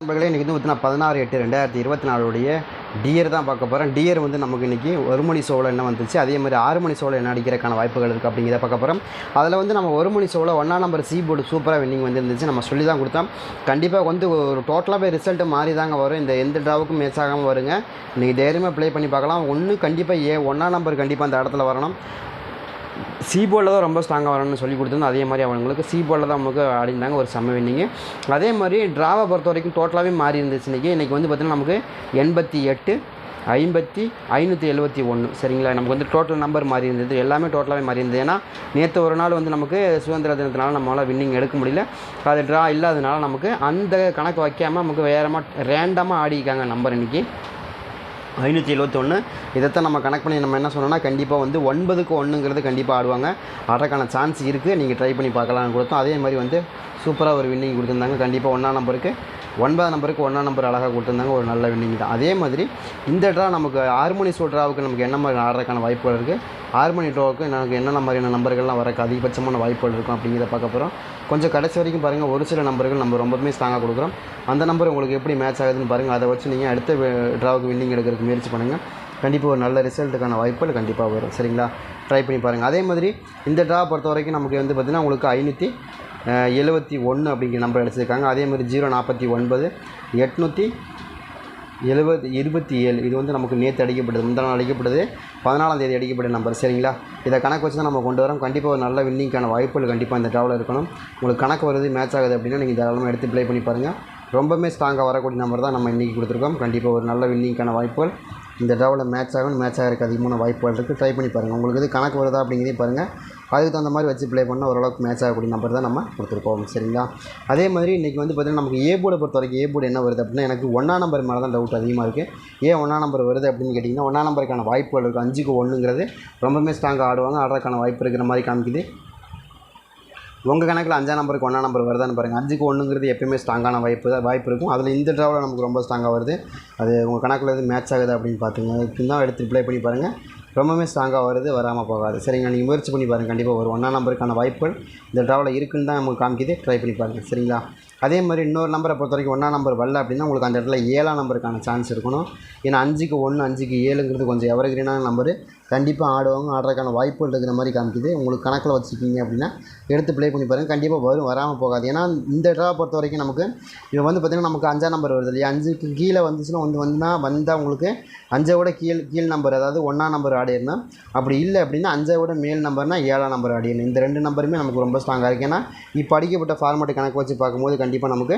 நண்பர்களே, இன்றைக்கி வந்து பார்த்தீங்கன்னா 16/8/2024 டியர் தான் பார்க்க போகிறோம். டியர் வந்து நமக்கு இன்றைக்கி 1 மணி ஷோவில் என்ன வந்துச்சு, அதே மாதிரி 6 மணி ஷோவில் என்ன அடிக்கிறதுக்கான வாய்ப்புகள் இருக்குது அப்படிங்கிறத பார்க்க போகிறோம். அதில் வந்து நம்ம 1 மணி ஷோவில் 1ஆம் நம்பர் சி போர்டு சூப்பராக வின்னிங் வந்துருந்துச்சு. நம்ம சொல்லி தான் கொடுத்தோம். கண்டிப்பாக வந்து ஒரு டோட்டலாகவே ரிசல்ட்டு மாறி தாங்க வரும். இந்த எந்த ட்ராவுக்கும் மேட்ச் ஆகாமல் வருங்க. இன்றைக்கி தைரியமாக ப்ளே பண்ணி பார்க்கலாம். கண்டிப்பாக 1ஆம் நம்பர் கண்டிப்பாக அந்த இடத்துல வரணும். சி போர்டில் தான் ரொம்ப ஸ்ட்ராங்காக வரணும்னு சொல்லி கொடுத்துருந்தோம். அதே மாதிரி அவங்களுக்கு சி போர்டில் தான் நமக்கு ஆடிருந்தாங்க, ஒரு செம்ம வின்னிங்கு. அதே மாதிரி ட்ராவை பொறுத்த வரைக்கும் டோட்டலாகவே மாறி இருந்துச்சு. இன்றைக்கி வந்து பார்த்திங்கன்னா நமக்கு 88, 50, 571 சரிங்களா. நமக்கு வந்து டோட்டல் நம்பர் மாறி இருந்தது, எல்லாமே டோட்டலாகவே மாறி இருந்தது. ஏன்னா நேற்று ஒரு நாள் வந்து நமக்கு சுதந்திர தினத்தினால நம்மளால் வின்னிங் எடுக்க முடியல. அது ட்ரா இல்லாததுனால நமக்கு அந்த கணக்கு வைக்காமல் நமக்கு ரேண்டமாக ஆடிக்காங்க நம்பர். இன்றைக்கி 571. இதைத்தான் நம்ம கணக்கு பண்ணி நம்ம என்ன சொன்னோம்னா, கண்டிப்பாக வந்து 9க்கு 1ங்கிறது கண்டிப்பாக ஆடுவாங்க, ஆடுறதுக்கான சான்ஸ் இருக்குது. நீங்கள் ட்ரை பண்ணி பார்க்கலான்னு கொடுத்தோம். அதே மாதிரி வந்து சூப்பராக ஒரு வின்னிங் கொடுத்துருந்தாங்க. கண்டிப்பாக 1ஆம் நம்பருக்கு 9ஆம் நம்பருக்கு 1ஆம் நம்பர் அழகாக கொடுத்துருந்தாங்க, ஒரு நல்ல வின்னிங் தான். அதே மாதிரி இந்த ட்ரா நமக்கு 6 மணி ஷோ ட்ராவுக்கு நமக்கு என்ன மாதிரி ஆடுறதுக்கான வாய்ப்புகள் இருக்குது, 6 மணி ட்ராவுக்கு நமக்கு என்னென்ன மாதிரியான நம்பர்கள்லாம் வரக்கு அதிகபட்சமான வாய்ப்புகள் இருக்கும் அப்படிங்கிறத பார்க்க போகிறோம். கொஞ்சம் கடைசி வரைக்கும் பாருங்கள். ஒரு சில நம்பர்கள் நம்ம ரொம்பவுமே ஸ்ட்ராங்காக கொடுக்குறோம். அந்த நம்பர் உங்களுக்கு எப்படி மேட்ச் ஆகுதுன்னு பாருங்கள். அதை வச்சு நீங்கள் அடுத்த ட்ராவுக்கு வின்னிங் எடுக்கிறதுக்கு முயற்சி பண்ணுங்கள். கண்டிப்பாக ஒரு நல்ல ரிசல்ட்டுக்கான வாய்ப்புகள் கண்டிப்பாக வரும். சரிங்களா, ட்ரை பண்ணி பாருங்கள். அதே மாதிரி இந்த ட்ரா பொறுத்த வரைக்கும் நமக்கு வந்து பார்த்திங்கன்னா உங்களுக்கு 571 அப்படிங்கிற நம்பர் அடிச்சிருக்காங்க. அதே மாதிரி 049, 827 இது வந்து நமக்கு நேற்று அடிக்கப்படுது, முந்தா நாள் அடிக்கப்படுது, 14ஆம் தேதி அடிக்கப்பட்ட நம்பர். சரிங்களா, இதை கணக்கு வச்சு தான் நம்ம கொண்டு வரோம். கண்டிப்பாக ஒரு நல்ல வின்னிங்கான வாய்ப்புகள் கண்டிப்பாக இந்த ட்ராவில் இருக்கணும். உங்களுக்கு கணக்கு வருது, மேட்ச் ஆகுது அப்படின்னா நீங்கள் தாராளமாக எடுத்து ப்ளே பண்ணி பாருங்கள். ரொம்பவுமே ஸ்ட்ராங்காக வரக்கூடிய நம்பர் தான் நம்ம இன்றைக்கி கொடுத்துருக்கோம். கண்டிப்பாக ஒரு நல்ல வின்னிங்கான வாய்ப்புகள் இந்த ட்ராவில் மேட்ச் ஆகிறதுக்கு அதிகமான வாய்ப்புகள் இருக்குது. ட்ரை பண்ணி பாருங்கள். உங்களுக்கு இது கணக்கு வருதா அப்படிங்கிறதே பாருங்கள். அதுக்கு தகுந்த மாதிரி வச்சு ப்ளே பண்ணால் ஓரளவுக்கு மேட்ச் ஆகக்கூடிய நம்பர் தான் நம்ம கொடுத்துருக்கோம். சரிங்களா, அதே மாதிரி இன்றைக்கி வந்து பார்த்திங்கன்னா நமக்கு ஏ போர்டை பொறுத்த வரைக்கும் ஏ போர்டு என்ன வருது அப்படின்னா, எனக்கு 1ஆம் நம்பர் மேலே தான் டவுட் அதிகமாக இருக்குது. ஏன் 1ஆம் நம்பர் வருது அப்படின்னு கேட்டிங்கன்னா, 1ஆம் நம்பருக்கான வாய்ப்புகள் இருக்குது. 5க்கு 1ங்கிறது ரொம்பவுமே ஸ்ட்ராங்காக ஆடுறதுக்கான வாய்ப்பு இருக்கிற மாதிரி காமிக்குது. உங்கள் கணக்கில் 5ஆம் நம்பருக்கு 1ஆம் நம்பர் வருதான்னு பாருங்கள். 5க்கு 1ங்கிறது எப்பயுமே ஸ்ட்ராங்கான வாய்ப்பு இருக்கும். அதில் இந்த ட்ராவில் நமக்கு ரொம்ப ஸ்ட்ராங்காக வருது. அது உங்கள் கணக்கில் எது மேட்ச் ஆகுது அப்படின்னு பார்த்துங்க. அதுக்கு தான் எடுத்து ப்ளே பண்ணி பாருங்கள். ரொம்பவே ஸ்ட்ராங்காக வருது, வராமல் போகாது. சரிங்களா, நீங்கள் முயற்சி பண்ணி பாருங்கள். கண்டிப்பாக ஒரு 1ஆம் நம்பருக்கான வாய்ப்புகள் இந்த ட்ராவில் இருக்குன்னு தான் நமக்கு காமிக்குது. ட்ரை பண்ணி பாருங்கள். சரிங்களா, அதே மாதிரி இன்னொரு நம்பரை பொறுத்த வரைக்கும் 1ஆம் நம்பர் வரல அப்படின்னா உங்களுக்கு அந்த இடத்துல 7ஆம் நம்பருக்கான சான்ஸ் இருக்கணும். ஏன்னா 5க்கு 1, 5க்கு 7ங்கிறது கொஞ்சம் எவர்கிரீனான நம்பரு. கண்டிப்பாக ஆடுறதுக்கான வாய்ப்புகள் இருக்கிற மாதிரி காமிக்குது. உங்களுக்கு கணக்கில் வச்சுருக்கீங்க அப்படின்னா எடுத்து ப்ளே பண்ணி பாருங்கள். கண்டிப்பாக வராமல் போகாது. ஏன்னா இந்த ட்ரா பொறுத்த வரைக்கும் நமக்கு இப்போ வந்து பார்த்திங்கன்னா நமக்கு 5ஆம் நம்பர் வருது இல்லையா. 5க்கு கீழே வந்துச்சுன்னா வந்தால் உங்களுக்கு 5ஐ விட கீழ் நம்பர், அதாவது 1ஆம் நம்பர் ஆடிடணும். அப்படி இல்லை அப்படின்னா 5ஐ விட மேல் நம்பர்னால் 7ஆம் நம்பர் ஆடிடணும். இந்த 2 நம்பருமே நமக்கு ரொம்ப ஸ்ட்ராங்காக இருக்குது. ஏன்னா இப்போ அடிக்கப்பட்ட ஃபார்மேட்டு கணக்கு வச்சு பார்க்கும்போது கண்டிப்பாக நமக்கு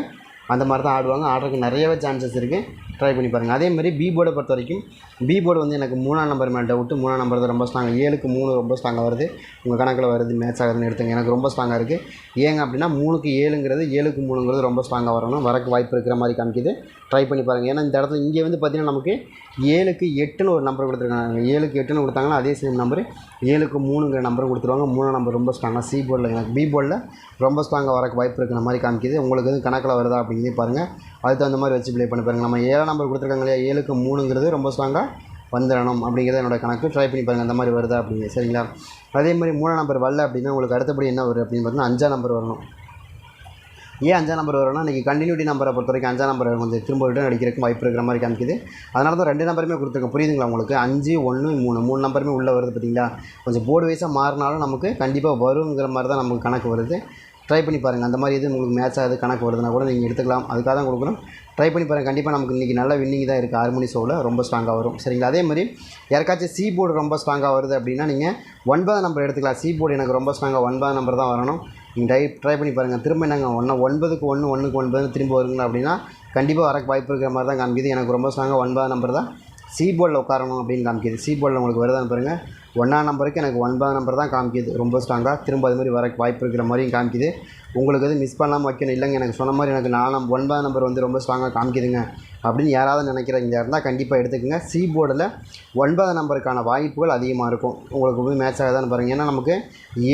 அந்த மாதிரி தான் ஆடுறதுக்கு நிறையவே சான்சஸ் இருக்குது. ட்ரை பண்ணி பாருங்கள். அதே மாதிரி பி போர்டை பொறுத்த வரைக்கும் பி போர்டு வந்து எனக்கு 3ஆம் நம்பர் மேலே டவுட்டு. 3ஆம் நம்பர் தான் ரொம்ப ஸ்ட்ராங். 7க்கு 3 ரொம்ப ஸ்ட்ராங்காக வருது. உங்கள் கணக்கில் வருது, மேட்ச் ஆகுதுன்னு எடுத்துங்க. எனக்கு ரொம்ப ஸ்ட்ராங்காக இருக்குது. ஏங்க அப்படின்னா 3க்கு 7ங்கிறது 7க்கு 3ங்கிறது ரொம்ப ஸ்ட்ராங்காக வரக்கு வாய்ப்பு இருக்கிற மாதிரி காமிக்குது. ட்ரை பண்ணி பாருங்கள். ஏன்னா இந்த இடத்துல இங்கே வந்து பார்த்திங்கன்னா நமக்கு 7க்கு 8ன்னு ஒரு நம்பர் கொடுத்துருக்காங்க. 7க்கு 8ன்னு கொடுத்தாங்கன்னா அதே சேம் நம்பர் 7க்கு 3ங்கிற நம்பர் கொடுத்துருவாங்க. 3ஆம் நம்பர் ரொம்ப ஸ்ட்ராங்காக சி போர்டில், எனக்கு பி போர்டில் ரொம்ப ஸ்ட்ராங்காக வரக்கு வாய்ப்பு இருக்கிற மாதிரி காமிக்குது. உங்களுக்கு எதுவும் கணக்கில் வருதா அப்படிங்கிறதே பாருங்கள். அதுக்கு தகுந்த மாதிரி வச்சு ப்ளே பண்ணி பாருங்கள். நம்ம 7ஆம் நம்பர் கொடுத்துருக்காங்க இல்லையா, 7க்கு 3ங்கிறது ரொம்ப ஸ்ட்ராங்காக வந்துடணும் அப்படிங்கிறது என்னோடய கணக்கு. ட்ரை பண்ணி பாருங்கள் அந்த மாதிரி வருதா அப்படிங்க. சரிங்களா, அதே மாதிரி 3ஆம் நம்பர் வரல அப்படின்னா உங்களுக்கு அடுத்தபடி என்ன வரும் அப்படின்னு பார்த்தீங்கன்னா 5ஆம் நம்பர் வரணும். ஏன் 5ஆம் நம்பர் வரும்னா, இன்றைக்கி கண்டினியூட்டி நம்பரை பொறுத்த வரைக்கும் 5ஆம் நம்பர் கொஞ்சம் திரும்ப ரிட்டர்ன் அடிக்கிறதுக்கு வாய்ப்பு இருக்கிற மாதிரி காமிக்குது. அதனால தான் 2 நம்பருமே கொடுத்துருக்கேன். புரியுதுங்களா உங்களுக்கு? 5, 1, 3 நம்பருமே உள்ளே வருது பார்த்தீங்களா. கொஞ்சம் போர்டு வைஸாக மாறினாலும் நமக்கு கண்டிப்பாக வருங்கிற மாதிரி தான் நமக்கு கணக்கு வருது. ட்ரை பண்ணி பாருங்கள். அந்த மாதிரி எது உங்களுக்கு மேட்ச் ஆகுது கணக்கு வருதுன்னா கூட நீங்கள் எடுத்துக்கலாம். அதுக்காக தான் கொடுக்குறோம். ட்ரை பண்ணி பாருங்கள். கண்டிப்பாக நமக்கு இன்றைக்கி நல்ல வின்னிங் தான் இருக்குது. 6 மணி ஷோவில் ரொம்ப ஸ்ட்ராங்காக வரும். சரிங்களா, அதே மாதிரி யாருக்காச்சும் சி போர்டு ரொம்ப ஸ்ட்ராங்காக வருது அப்படின்னா நீங்கள் 9ஆம் நம்பர் எடுத்துக்கலாம். சி போர்டு எனக்கு ரொம்ப ஸ்ட்ராங்காக 9ஆம் நம்பர் தான் வரணும். நீங்கள் ட்ரை பண்ணி பாருங்கள். திரும்ப என்னங்க 9க்கு 1, 1க்கு 9 திரும்ப வருங்களா அப்படின்னா கண்டிப்பாக வரக்கு வாய்ப்பு இருக்கிற மாதிரி தான் காமிக்குது. எனக்கு ரொம்ப ஸ்ட்ராங்காக 9ஆம் நம்பர் தான் சி போர்டில் உட்காரணும் அப்படின்னு காமிக்குது. சி போர்டில் உங்களுக்கு வருதான்னு பாருங்கள். 1ஆம் நம்பருக்கு எனக்கு 9ஆம் நம்பர் தான் காமிக்குது ரொம்ப ஸ்ட்ராங்காக. திரும்ப அது மாதிரி வரக்கு வாய்ப்பு இருக்கிற மாதிரியும் காமிக்குது. உங்களுக்கு எதுவும் மிஸ் பண்ணாமல் வைக்கணும். இல்லைங்க எனக்கு சொன்ன மாதிரி எனக்கு 9ஆம் நம்பர் வந்து ரொம்ப ஸ்ட்ராங்காக காமிக்குதுங்க அப்படின்னு யாராவது நினைக்கிறீங்க இருந்தால் கண்டிப்பாக எடுத்துக்கோங்க. சி போர்டில் 9ஆம் நம்பருக்கான வாய்ப்புகள் அதிகமாக இருக்கும். உங்களுக்கு போய் மேட்ச் ஆகுதான்னு பாருங்கள். ஏன்னா நமக்கு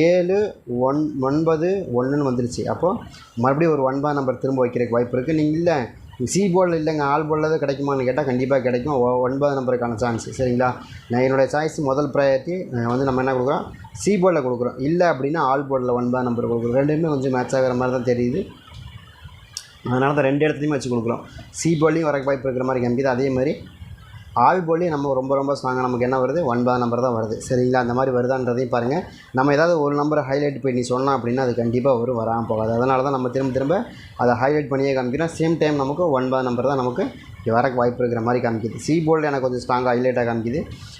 7, 9, 1ன்னு வந்துருச்சு. அப்போது மறுபடியும் ஒரு 9ஆம் நம்பர் திரும்ப வைக்கிறதுக்கு வாய்ப்பு இருக்குது. நீங்கள் இல்லை சி போர்டில் இல்லைங்க ஆல் போர்டில் தான் கிடைக்குமான்னு கேட்டால் கண்டிப்பாக கிடைக்கும். 9ஆம் நம்பருக்கான சான்ஸ். சரிங்களா, நான் என்னுடைய சாய்ஸ் முதல் ப்ரையாரிட்டி வந்து நம்ம என்ன கொடுக்குறோம், சி போர்டில் கொடுக்குறோம். இல்லை அப்படின்னா ஆல் போர்டில் 9ஆம் நம்பர் கொடுக்குறோம். ரெண்டுமே கொஞ்சம் மேட்ச் ஆகிற மாதிரி தான் தெரியுது. அதனால தான் 2 இடத்துலையுமே வச்சு கொடுக்குறோம். சி போர்ட்லேயும் வரக்கு வாய்ப்பு இருக்கிற மாதிரி காமிக்குது. அதே மாதிரி ஆல் போர்ட்லேயும் நம்ம ரொம்ப ஸ்ட்ராங்காக நமக்கு என்ன வருது 9 நம்பர் தான் வருது. சரிங்களா? அந்த மாதிரி வருதான்றதையும் பாருங்கள். நம்ம ஏதாவது ஒரு நம்பரை ஹைலைட் பண்ணி சொன்னோம் அப்படின்னா அது கண்டிப்பாக வராமல் போகாது. அதனால தான் நம்ம திரும்ப அதை ஹைலைட் பண்ணியே காமிக்கிறோம். சேம் டைம் நமக்கு 9 நம்பர் தான் நமக்கு வரக்கு வாய்ப்பு இருக்கிற மாதிரி காமிக்குது. சி போர்டில் எனக்கு கொஞ்சம் ஸ்ட்ராங்காக ஹைலைட்டாக காமிக்குது.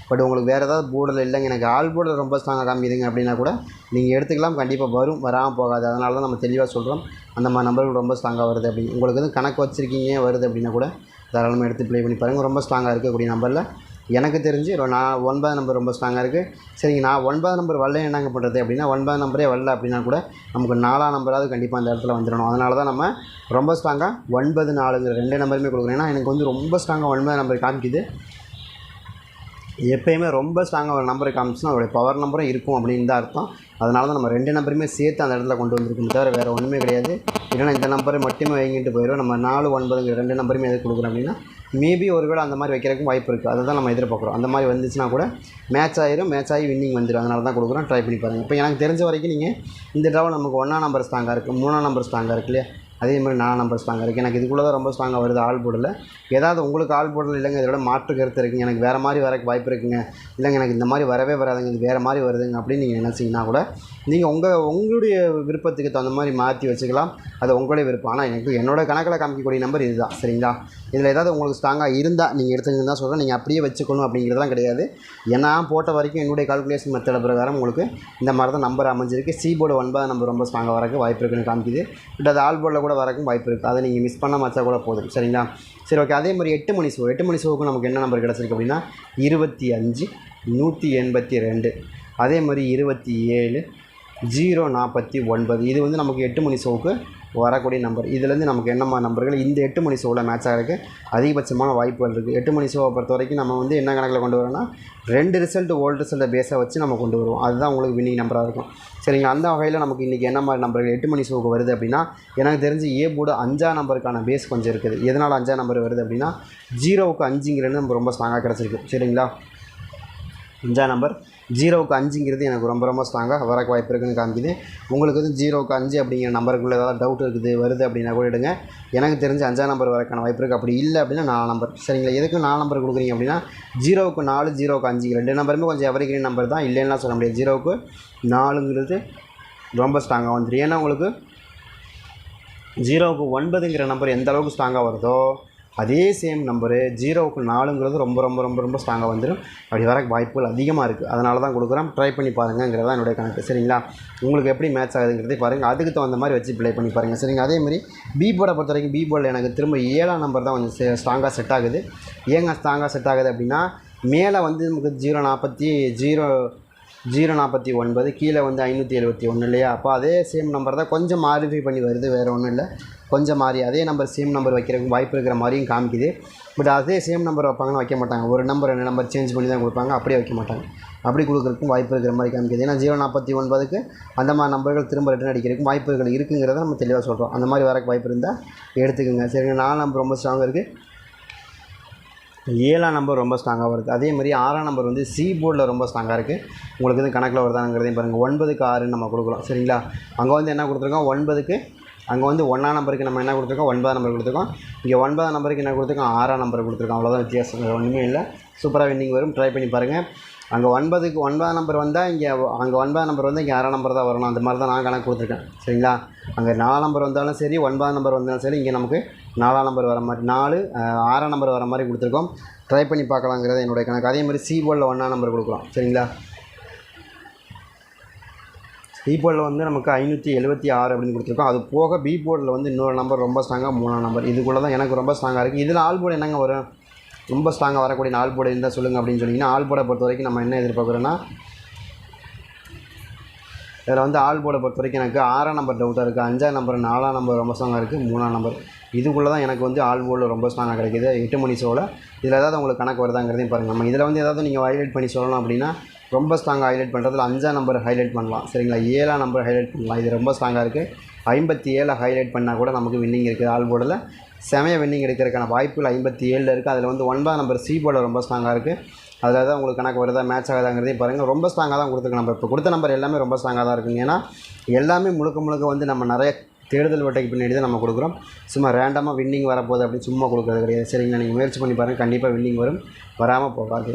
பட் உங்களுக்கு வேறு ஏதாவது போர்டில் இல்லைங்க எனக்கு ஆல் போர்டில் ரொம்ப ஸ்ட்ராங்காக காமிக்குதுங்க அப்படின்னா கூட நீங்கள் எடுத்துக்கலாம். கண்டிப்பாக வராமல் போகாது. அதனால தான் நம்ம தெளிவாக சொல்கிறோம் அந்த மாதிரி நம்பர்கள் ரொம்ப ஸ்ட்ராங்காக வருது அப்படின்னு. உங்களுக்கு வந்து கணக்கு வச்சுருக்கீங்க வருது அப்படின்னா கூட தாராளமாக எடுத்து ப்ளே பண்ணி பாருங்கள். ரொம்ப ஸ்ட்ராங்காக இருக்கக்கூடிய நம்பரில் எனக்கு தெரிஞ்சு நான் 9 நம்பர் ரொம்ப ஸ்ட்ராங்காக இருக்குது. சரிங்க, நான் 9 நம்பர் வரல என்னங்க பண்ணுறது அப்படின்னா 9 நம்பரே வரல அப்படின்னா கூட நமக்கு 4ஆம் நம்பராவது கண்டிப்பாக அந்த இடத்துல வந்துடணும். அதனால தான் நம்ம ரொம்ப ஸ்ட்ராங்காக 9 4ங்கிற 2 நம்பருமே கொடுக்குறோம். ஏன்னா எனக்கு வந்து ரொம்ப ஸ்ட்ராங்காக 9 நம்பர் காமிக்குது. எப்போயுமே ரொம்ப ஸ்ட்ராங்காக ஒரு நம்பரை காமிச்சுன்னா அதோடைய பவர் நம்பரும் இருக்கும் அப்படின்னு தான் அர்த்தம். அதனால தான் நம்ம 2 நம்பருமே சேர்த்து அந்த இடத்துல கொண்டு வந்திருக்கோம் தவிர வேறு ஒன்றுமே கிடையாது. இல்லைனா இந்த நம்பரை மட்டுமே வைங்கிட்டு போயிடும். நம்ம 4 9ங்கிற 2 நம்பருமே எது கொடுக்குறோம் அப்படின்னா மேபி ஒருவேளை அந்த மாதிரி வைக்கிறதுக்கும் வாய்ப்பு இருக்குது. அதை தான் நம்ம எதிர்பார்க்குறோம். அந்த மாதிரி வந்துச்சுன்னா கூட மேட்ச் ஆகி வின்னிங் வந்துடும். அதனால தான் கொடுக்குறோம். ட்ரை பண்ணி பாருங்கள். இப்போ எனக்கு தெரிஞ்ச வரைக்கும் நீங்கள் இந்த ட்ராவில் நமக்கு 1ஆம் நம்பர் ஸ்ட்ராங்காக இருக்குது, 3ஆம் நம்பர் ஸ்ட்ராங்காக இருக்கு இல்லையா, அதே மாதிரி 4 நம்பர் ஸ்ட்ராங்காக இருக்குது. எனக்கு இதுக்குள்ளே தான் ரொம்ப ஸ்ட்ராங்காக வருது ஆல் போர்டில். ஏதாவது உங்களுக்கு ஆல் போர்டில் இல்லைங்க இதோட மாற்று கருத்து இருக்குங்க, எனக்கு வேறு மாதிரி வரக்கு வாய்ப்பு இருக்குங்க, இல்லைங்க எனக்கு இந்த மாதிரி வரவே வராதுங்க, இது வேறு மாதிரி வருதுங்க அப்படின்னு நீங்கள் நினச்சிங்கன்னா கூட நீங்கள் உங்களுடைய விருப்பத்துக்கு தகுந்த மாதிரி மாற்றி வச்சுக்கலாம். அது உங்களுடைய விருப்பம். ஆனால் என்னோடய கணக்கில் காமிக்கக்கூடிய நம்பர் இது தான். சரிங்களா? இதில் ஏதாவது உங்களுக்கு ஸ்ட்ராங்காக இருந்தால் நீங்கள் எடுத்துக்கன்னு தான் சொல்கிறேன். நீங்கள் அப்படியே வச்சுக்கணும் அப்படிங்கிறதுலாம் கிடையாது. ஏன்னா போட்ட வரைக்கும் என்னுடைய கால்குலேஷன் மெத்தட் பிரகாரம் உங்களுக்கு இந்த மாதிரி தான் நம்பர் அமைஞ்சிருக்கு. சி போர்டு 9 நம்பர் ரொம்ப ஸ்ட்ராங்காக வரக்கு வாய்ப்பு இருக்குன்னு காமிக்குது. பட் அது ஆல் போர்டில் கூட வரக்கும் வாய்ப்பு இருக்குது. அதை நீங்கள் மிஸ் பண்ணால் வச்சா கூட போதும். சரிங்களா? சரி, ஓகே. அதே மாதிரி 8 மணி ஷோவுக்கு நமக்கு என்ன நம்பர் கிடச்சிருக்கு அப்படின்னா 25 182. அதே மாதிரி 27 049. இது வந்து நமக்கு 8 மணி ஷோவுக்கு வரக்கூடிய நம்பர். இதுலேருந்து நமக்கு என்னம்மா நம்பர்கள் இந்த 8 மணி ஷோவில் மேட்ச் ஆகிறதுக்கு அதிகபட்சமான வாய்ப்புகள் இருக்குது. 8 மணி ஷோவை பொறுத்த வரைக்கும் நம்ம வந்து என்ன கணக்கில் கொண்டு வரோம்னா 2 ரிசல்ட் ஓல்டு ரிசல்ட்டை பேஸை வச்சு நம்ம கொண்டு வருவோம். அதுதான் உங்களுக்கு வின்னிங் நம்பராக இருக்கும். சரிங்க, அந்த வகையில் நமக்கு இன்றைக்கி என்ன மாதிரி நம்பர்கள் 8 மணி ஷோவுக்கு வருது அப்படின்னா எனக்கு தெரிஞ்சு ஏ போர்டு 5ஆம் நம்பருக்கான பேஸ் கொஞ்சம் இருக்குது. எதனால் 5ஆம் நம்பர் வருது அப்படின்னா 0க்கு 5ங்கிறது நம்ம ரொம்ப ஸ்ட்ராங்காக கிடச்சிருக்கு. சரிங்களா? 5ஆம் நம்பர் 0க்கு 5ங்கிறது எனக்கு ரொம்ப ஸ்ட்ராங்காக வரக்கு வாய்ப்பு இருக்குதுன்னு காமிக்குது. உங்களுக்கு வந்து 0க்கு 5 அப்படிங்கிற நம்பருக்குள்ளே ஏதாவது டவுட் இருக்குது வருது அப்படின்னா கூட எடுங்க. எனக்கு தெரிஞ்சு 5ஆம் நம்பர் வரக்கான வாய்ப்பு இருக்குது. அப்படி இல்லை அப்படின்னா 4 நம்பர். சரிங்களா? எதுக்கு 4 நம்பர் கொடுக்குறீங்க அப்படின்னா 0க்கு 4 0க்கு 5 2 நம்பருமே கொஞ்சம் எவர்கிரீன் நம்பர் தான், இல்லைன்னா சொல்ல முடியாது. 0க்கு 4ங்கிறது ரொம்ப ஸ்ட்ராங்காக வந்துடும். ஏன்னா உங்களுக்கு 0க்கு 9ங்கிற நம்பர் எந்த அளவுக்கு ஸ்ட்ராங்காக வருதோ அதே சேம் நம்பரு 0க்கு 4ங்கிறது ரொம்ப ஸ்ட்ராங்காக வந்துடும். அப்படி வரக்கு வாய்ப்புகள் அதிகமாக இருக்குது. அதனால தான் கொடுக்குறோம். ட்ரை பண்ணி பாருங்கிறதா என்னுடைய கணக்கு. சரிங்களா? உங்களுக்கு எப்படி மேட்ச் ஆகுதுங்கிறதே பாருங்கள். அதுக்கு தகுந்த மாதிரி வச்சு ப்ளே பண்ணி பாருங்கள். சரிங்க. அதேமாதிரி பி போர்டை பொறுத்த வரைக்கும் பி போர்டில் எனக்கு திரும்ப 7ஆம் நம்பர் தான் கொஞ்சம் ஸ்ட்ராங்காக செட் ஆகுது. ஏங்க ஸ்ட்ராங்காக செட் ஆகுது அப்படின்னா மேலே வந்து நமக்கு 049, கீழே வந்து 571 இல்லையா? அப்போ அதே சேம் நம்பர் தான் கொஞ்சம் மாடிஃபை பண்ணி வருது, வேறு ஒன்றும் இல்லை. கொஞ்சம் மாறி அதே நம்பர் சேம் நம்பர் வைக்கிறதுக்கு வாய்ப்பு இருக்கிற மாதிரியும் காமிக்குது. பட் அதே சேம் நம்பர் வைப்பாங்கன்னு வைக்க மாட்டாங்க. ஒரு நம்பர் 2 நம்பர் சேஞ்ச் பண்ணி தான் கொடுப்பாங்க. அப்படியே வைக்க மாட்டாங்க. அப்படி கொடுக்குறதுக்கும் வாய்ப்பு இருக்கிற மாதிரி காமிக்குது. ஏன்னா 049க்கு அந்த மாதிரி நம்பர்கள் திரும்ப ரிட்டன் அடிக்கிறதுக்கும் வாய்ப்புகள் இருக்குங்கிறத நம்ம தெளிவாக சொல்கிறோம். அந்த மாதிரி வரக்கு வாய்ப்பு இருந்தால் எடுத்துக்கோங்க. சரிங்க. 4 நம்பர் ரொம்ப ஸ்ட்ராங்காக இருக்குது. 7ஆம் நம்பர் ரொம்ப ஸ்ட்ராங்காக வருது. அதே மாதிரி 6ஆம் நம்பர் வந்து சி போர்டில் ரொம்ப ஸ்ட்ராங்காக இருக்குது. உங்களுக்கு வந்து கணக்கில் வருதாங்கிறதையும் பாருங்கள். 9க்கு 6ன்னு நம்ம கொடுக்குறோம். சரிங்களா? அங்கே வந்து என்ன கொடுத்துருக்கோம் 9க்கு, அங்கே வந்து 1ஆம் நம்பருக்கு நம்ம என்ன கொடுத்துருக்கோம் 9ஆம் நம்பர் கொடுத்துருக்கோம். இங்கே 9ஆம் நம்பருக்கு என்ன கொடுத்துருக்கோம் 6ஆம் நம்பர் கொடுத்துருக்கோம். அவ்வளோதான் வித்தியாசம், ஒன்றுமே இல்லை. சூப்பராக வின்னிங் வரும். ட்ரை பண்ணி பாருங்கள். அங்கே 9ஆம் நம்பர் வந்தால் அங்கே 9ஆம் நம்பர் வந்து இங்கே 6ஆம் நம்பர் தான் வரணும். அந்த மாதிரி தான் நான் கணக்கு கொடுத்துருக்கேன். சரிங்களா? அங்கே 4ஆம் நம்பர் வந்தாலும் சரி 9ஆம் நம்பர் வந்தாலும் சரி இங்கே நமக்கு 4ஆம் நம்பர் வர மாதிரி 6ஆம் நம்பர் வர மாதிரி கொடுத்துருக்கோம். ட்ரை பண்ணி பார்க்கலாங்கிறது என்னுடைய கணக்கு. அதே மாதிரி சி போர்டில் 1ஆம் நம்பர் கொடுக்குறோம். சரிங்களா? சி போர்டில் வந்து நமக்கு 576 அப்படின்னு கொடுத்துருக்கோம். அது போக பி போர்டில் வந்து இன்னொரு நம்பர் ரொம்ப ஸ்ட்ராங்காக 3ஆம் நம்பர். இதுக்குள்ளே தான் எனக்கு ரொம்ப ஸ்ட்ராங்காக இருக்குது. இதில் ஆல் போர்டு என்னங்க வரும் ரொம்ப ஸ்ட்ராங்காக வரக்கூடிய ஆல் போர்டு இருந்தால் சொல்லுங்கள் அப்படின்னு சொன்னீங்கன்னா ஆல் போர்டை பொறுத்த வரைக்கும் நம்ம என்ன எதிர்பார்க்குறோன்னா இதில் வந்து ஆல் போர்டை பொறுத்த வரைக்கும் எனக்கு 6ஆம் நம்பர் டவுட்டாக இருக்குது, 5ஆம் நம்பர் 4ஆம் நம்பர் ரொம்ப ஸ்ட்ராங்காக இருக்குது, 3ஆம் நம்பர் இதுக்குள்ளே தான் எனக்கு வந்து ஆல் போர்டில் ரொம்ப ஸ்ட்ராங்காக கிடைக்கிது 8 மணி ஷோவில். இதில் ஏதாவது உங்களுக்கு கணக்கு வருதாங்கிறதையும் பாருங்கள். நம்ம இதில் வந்து ஏதாவது நீங்கள் ஹைலைட் பண்ணி சொல்லணும் அப்படின்னா ரொம்ப ஸ்ட்ராங்காக ஹைலைட் பண்ணுறதுல 5ஆம் நம்பர் ஹைலைட் பண்ணலாம். சரிங்களா? 7ஆம் நம்பர் ஹைலைட் பண்ணலாம். இது ரொம்ப ஸ்ட்ராங்காக இருக்குது. 57 ஹைலைட் பண்ணால் கூட நமக்கு வின்னிங் இருக்குது. ஆல் போர்டில் செமையாக வின்னிங் எடுக்கிறதுக்கான வாய்ப்புகள் 57 இருக்குது. அதில் வந்து 9ஆம் நம்பர் சி போர்டில் ரொம்ப ஸ்ட்ராங்காக இருக்குது. அதில் தான் உங்களுக்கு கணக்கு வருதா மேட்ச் ஆகுதாங்கிறதையும் பாருங்கள். ரொம்ப ஸ்ட்ராங்காக தான் கொடுத்துருக்கு. நம்ம இப்போ கொடுத்த நம்பர் எல்லாமே ரொம்ப ஸ்ட்ராங்காக தான் இருக்குங்க. ஏன்னா எல்லாமே முழுக்க வந்து நம்ம நிறைய தேடுதல் வேட்டைக்கு பின்னாடி தான் நம்ம கொடுக்குறோம். சும்மா ரேண்டமாக வின்னிங் வரப்போகுது அப்படின்னு சும்மா கொடுக்குறது கிடையாது. சரிங்களா? நீங்கள் முயற்சி பண்ணி பாருங்கள், கண்டிப்பாக வின்னிங் வரும், வராமல் போகாது.